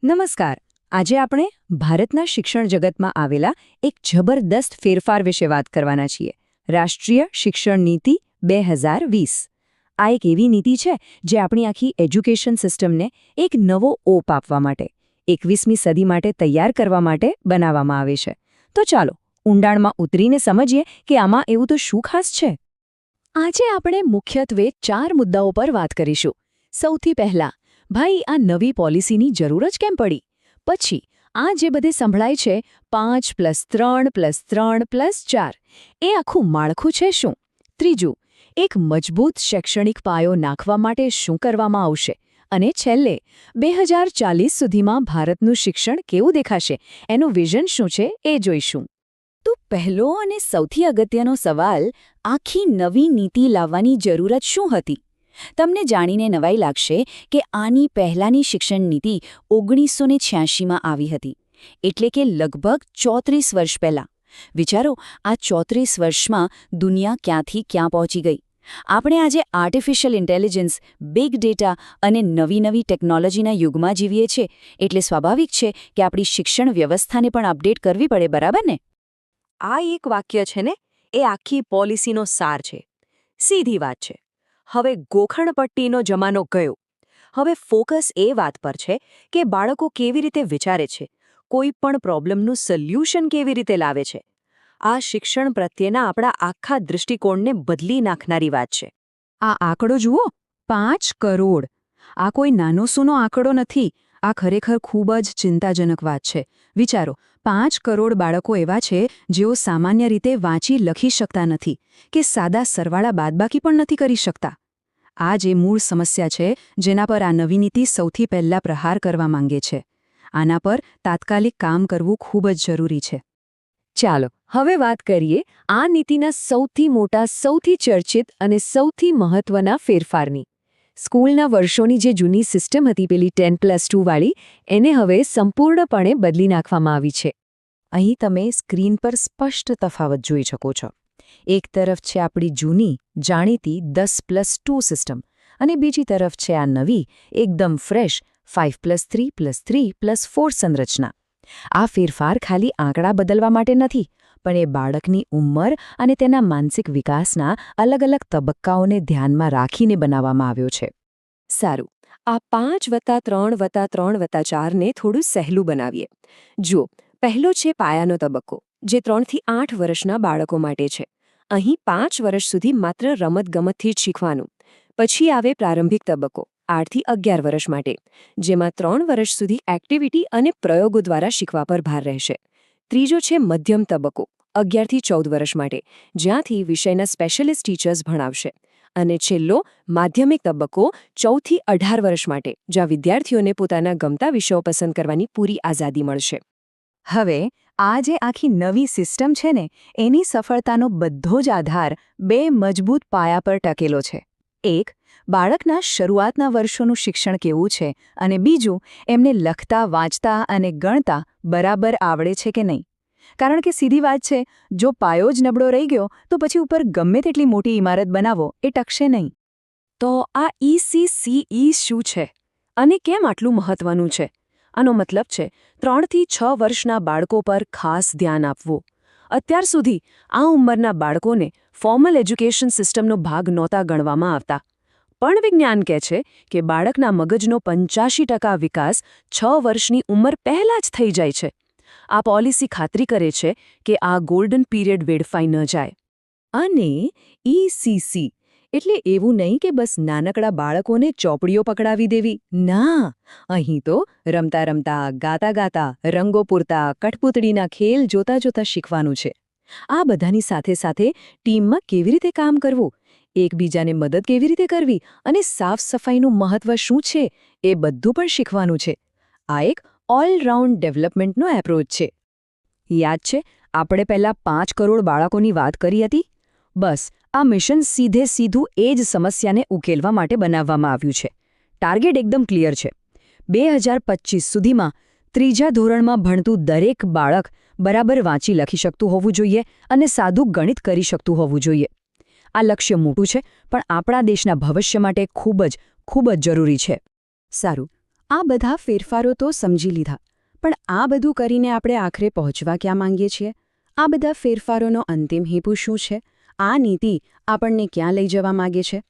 નમસ્કાર. આજે આપણે ભારતના શિક્ષણ જગતમાં આવેલા એક જબરદસ્ત ફેરફાર વિશે વાત કરવાના છીએ. રાષ્ટ્રીય શિક્ષણ નીતિ 2020. આ એક એવી નીતિ છે જે આપણી આખી એજ્યુકેશન સિસ્ટમને એક નવો ઓપ આપવા માટે 21મી સદી માટે તૈયાર કરવા માટે બનાવવામાં આવે છે. તો ચાલો ઊંડાણમાં ઉતરીને સમજીએ કે આમાં એવું તો શું ખાસ છે. આજે આપણે મુખ્યત્વે 4 મુદ્દાઓ પર વાત કરીશું. સૌથી પહેલા, ભાઈ આ નવી પોલિસીની જરૂર જ કેમ પડી? પછી આ જે બધે સંભળાય છે 5+3+3+4 એ આખું માળખું છે શું? ત્રીજું, એક મજબૂત શૈક્ષણિક પાયો નાખવા માટે શું કરવામાં આવશે? અને છેલ્લે 2040 સુધીમાં ભારતનું શિક્ષણ કેવું દેખાશે, એનું વિઝન શું છે એ જોઈશું. તો પહેલો અને સૌથી અગત્યનો સવાલ, આખી નવી નીતિ લાવવાની જરૂરત શું હતી? તમને જાણીને નવાઈ લાગશે કે આની પહેલાંની શિક્ષણ નીતિ 1986માં આવી હતી, એટલે કે લગભગ 34 વર્ષ પહેલાં. વિચારો, આ 34 વર્ષમાં દુનિયા ક્યાંથી ક્યાં પહોંચી ગઈ. આપણે આજે આર્ટિફિશિયલ ઇન્ટેલિજન્સ, બિગ ડેટા અને નવી ટેકનોલોજીના યુગમાં જીવીએ છીએ, એટલે સ્વાભાવિક છે કે આપણી શિક્ષણ વ્યવસ્થાને પણ અપડેટ કરવી પડે, બરાબર ને? આ એક વાક્ય છે ને, એ આખી પોલિસીનો સાર છે. સીધી વાત છે. હવે ગોખણપટ્ટીનો જમાનો ગયો. હવે ફોકસ એ વાત પર છે કે બાળકો કેવી રીતે વિચારે છે, કોઈ પણ પ્રોબ્લેમનું સોલ્યુશન કેવી રીતે લાવે છે. આ શિક્ષણ પ્રત્યેના આપણા આખા દૃષ્ટિકોણને બદલી નાખનારી વાત છે. આ આંકડો જુઓ, 5 કરોડ. આ કોઈ નાનો સૂનો આંકડો નથી. આ ખરેખર ખૂબ જ ચિંતાજનક વાત છે. વિચારો, 5 કરોડ બાળકો એવા છે જેઓ સામાન્ય રીતે વાંચી લખી શકતા નથી કે સાદા સરવાળા બાદબાકી પણ નથી કરી શકતા. આ જે મૂળ સમસ્યા છે જેના પર આ નવી નીતિ સૌથી પહેલા પ્રહાર કરવા માંગે છે. આના પર તાત્કાલિક કામ કરવું ખૂબ જ જરૂરી છે. ચાલો હવે વાત કરીએ આ નીતિના સૌથી મોટા, સૌથી ચર્ચિત અને સૌથી મહત્વના ફેરફારની. સ્કૂલના વર્ષોની જે જૂની સિસ્ટમ હતી, પેલી 10+2 વાળી, એને હવે સંપૂર્ણપણે બદલી નાખવામાં આવી છે. અહીં તમે સ્ક્રીન પર સ્પષ્ટ તફાવત જોઈ શકો છો. એક તરફ છે આપણી જૂની, જાણીતી 10+2 સિસ્ટમ અને બીજી તરફ છે આ નવી, એકદમ ફ્રેશ 5+3+3+4 સંરચના. આ ફેરફાર ખાલી આંકડા બદલવા માટે નથી, પણ એ બાળકની ઉંમર અને તેના માનસિક વિકાસના અલગ-અલગ તબક્કાઓને ધ્યાનમાં રાખીને બનાવવામાં આવ્યો છે. સારું, આ 5+3+3+4ને થોડું સહેલું બનાવીએ. જુઓ, પહેલો છે પાયાનો તબક્કો, જે 3 થી 8 વર્ષના બાળકો માટે છે. અહીં 5 વર્ષ સુધી માત્ર રમતગમતથી જ શીખવાનું. પછી આવે પ્રારંભિક તબક્કો, 8 થી 11 વર્ષ માટે, જેમાં 3 વર્ષ સુધી એક્ટિવિટી અને પ્રયોગો દ્વારા શીખવા પર ભાર રહેશે. ત્રીજો છે મધ્યમ તબક્કો, 11 થી 14 વર્ષ માટે, જ્યાંથી વિષયના સ્પેશિયલિસ્ટ ટીચર્સ ભણાવશે. અને છેલ્લો માધ્યમિક તબક્કો 14 થી 18 વર્ષ માટે, જ્યાં વિદ્યાર્થીઓને પોતાના ગમતા વિષયો પસંદ કરવાની પૂરી આઝાદી મળશે. હવે આ જે આખી નવી સિસ્ટમ છે ને, એની સફળતાનો બધો જ આધાર 2 મજબૂત પાયા પર ટકેલો છે. એક, બાળકના શરૂઆતના વર્ષોનું શિક્ષણ કેવું છે, અને બીજું, એમને લખતા, વાંચતા અને ગણતા બરાબર આવડે છે કે નહીં. કારણ કે સીધી વાત છે, જો પાયો જ નબળો રહી ગયો તો પછી ઉપર ગમે તેટલી મોટી ઇમારત બનાવો એ ટકશે નહીં. તો આ ECCE શું છે અને કેમ આટલું મહત્વનું છે? આનો મતલબ છે 3 થી 6 વર્ષના બાળકો પર ખાસ ધ્યાન આપવું. અત્યાર સુધી આ ઉંમરના બાળકોને ફોર્મલ એજ્યુકેશન સિસ્ટમનો ભાગ નહોતા ગણવામાં આવતા. પણ વિજ્ઞાન કહે છે કે બાળકના મગજનો 85% વિકાસ 6 વર્ષની ઉંમર પહેલાં જ થઈ જાય છે. આ પોલિસી ખાતરી કરે છે કે આ ગોલ્ડન પીરિયડ વેડફાઈ ન જાય. અને ECC એટલે એવું નહીં કે બસ નાનકડા બાળકોને ચોપડીઓ પકડાવી દેવી. ના, અહીં તો રમતા રમતા, ગાતા ગાતા, રંગો પૂરતા, કઠપૂતળીના ખેલ જોતા જોતા શીખવાનું છે. આ બધાની સાથે સાથે ટીમમાં કેવી રીતે કામ કરવું, એકબીજાને મદદ કેવી રીતે કરવી અને સાફ સફાઈનું મહત્વ શું છે, એ બધું પણ શીખવાનું છે. આ એક ઓલરાઉન્ડ ડેવલપમેન્ટનો એપ્રોચ છે. યાદ છે આપણે પહેલાં 5 કરોડ બાળકોની વાત કરી હતી? બસ આ મિશન સીધું એ જ સમસ્યાને ઉકેલવા માટે બનાવવામાં આવ્યું છે. ટાર્ગેટ એકદમ ક્લિયર છે. 2025 સુધીમાં 3જા ધોરણમાં ભણતું દરેક બાળક બરાબર વાંચી લખી શકતું હોવું જોઈએ અને સાદું ગણિત કરી શકતું હોવું જોઈએ. આ લક્ષ્ય મોટું છે, પણ આપણા દેશના ભવિષ્ય માટે ખૂબ જ જરૂરી છે. સારું, આ બધા ફેરફારો તો સમજી લીધા, પણ આ બધું કરીને આપણે આખરે પહોંચવા ક્યાં માંગીએ છીએ? આ બધા ફેરફારોનો અંતિમ હેતુ શું છે? આ નીતિ આપણને ક્યાં લઈ જવા માંગે છે?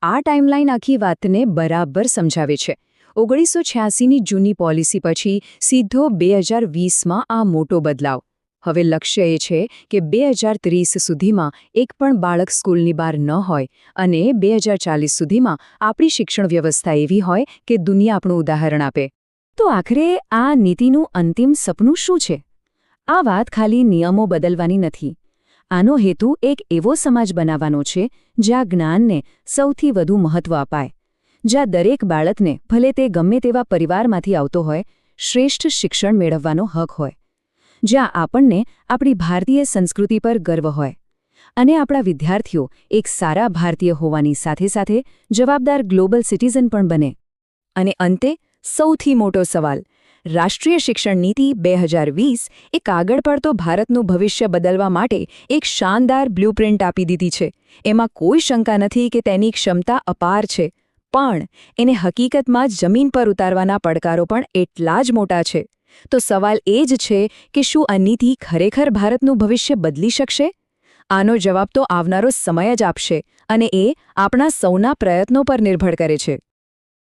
આ ટાઈમલાઈન આખી વાતને બરાબર સમજાવે છે. 1986ની જૂની પોલિસી પછી સીધો 2020માં આ મોટો બદલાવ. હવે લક્ષ્ય એ છે કે 2030 સુધીમાં એક પણ બાળક સ્કૂલની બહાર ન હોય અને 2040 સુધીમાં આપણી શિક્ષણ વ્યવસ્થા એવી હોય કે દુનિયા આપણું ઉદાહરણ આપે. તો આખરે આ નીતિનું અંતિમ સપનું શું છે? આ વાત ખાલી નિયમો બદલવાની નથી. આનો હેતુ એક એવો સમાજ બનાવવાનો છે જ્યાં જ્ઞાનને સૌથી વધુ મહત્વ અપાય, જ્યાં દરેક બાળકને, ભલે તે ગમે તેવા પરિવારમાંથી આવતો હોય, શ્રેષ્ઠ શિક્ષણ મેળવવાનો હક હોય, જ્યાં આપણને આપણી ભારતીય સંસ્કૃતિ પર ગર્વ હોય અને આપણા વિદ્યાર્થીઓ એક સારા ભારતીય હોવાની સાથે સાથે જવાબદાર ગ્લોબલ સિટીઝન પણ બને. અને અંતે સૌથી મોટો સવાલ, રાષ્ટ્રીય શિક્ષણ નીતિ 2020 એ કાગળ પર તો ભારતનું ભવિષ્ય બદલવા માટે એક શાનદાર બ્લ્યુપ્રિન્ટ આપી દીધી છે. એમાં કોઈ શંકા નથી કે તેની ક્ષમતા અપાર છે, પણ એને હકીકતમાં જમીન પર ઉતારવાના પડકારો પણ એટલા જ મોટા છે. તો સવાલ એ જ છે કે શું આ નીતિ ખરેખર ભારતનું ભવિષ્ય બદલી શકશે? આનો જવાબ તો આવનારો સમય જ આપશે, અને એ આપણા સૌના પ્રયત્નો પર નિર્ભર કરે છે.